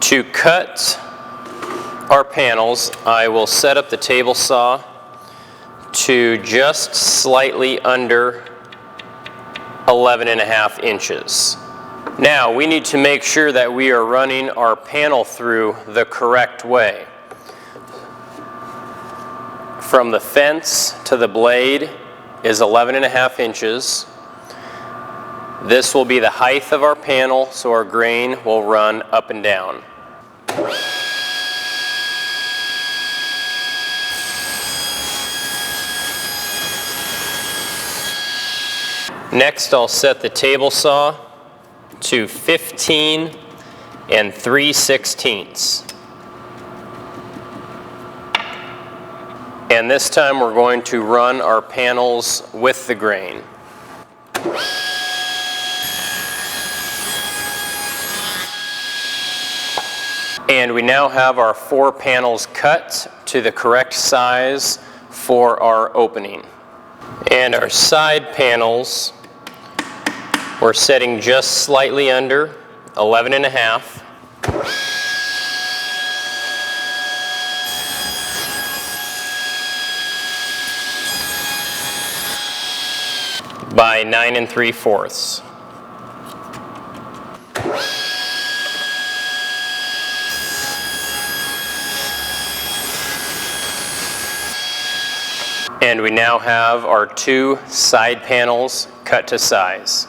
To cut our panels, I will set up the table saw to just slightly under 11.5 inches. Now we need to make sure that we are running our panel through the correct way. From the fence to the blade is 11.5 inches. This will be the height of our panel, so our grain will run up and down. Next, I'll set the table saw to 15 3/16. And this time we're going to run our panels with the grain. And we now have our 4 panels cut to the correct size for our opening. And our side panels, we're setting just slightly under 11.5. by 9 3/4. And we now have our 2 side panels cut to size.